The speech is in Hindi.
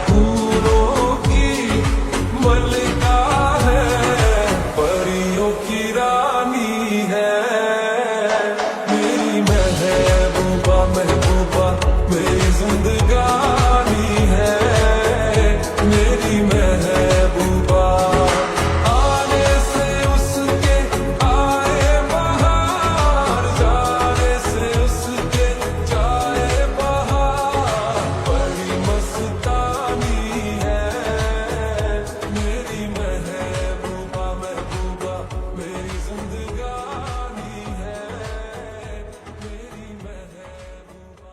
फूलों की मल्लिका है, परियों की रानी है, मेरी महबूबा महबूबा मेरी जिंदगानी है, मेरी महबूबा। आने से उसके आए बहार, जाने से उसके जाए बहार, बड़ी मस्तानी है, मेरी महबूबा महबूबा मेरी जिंदगानी है, मेरी महबूबा।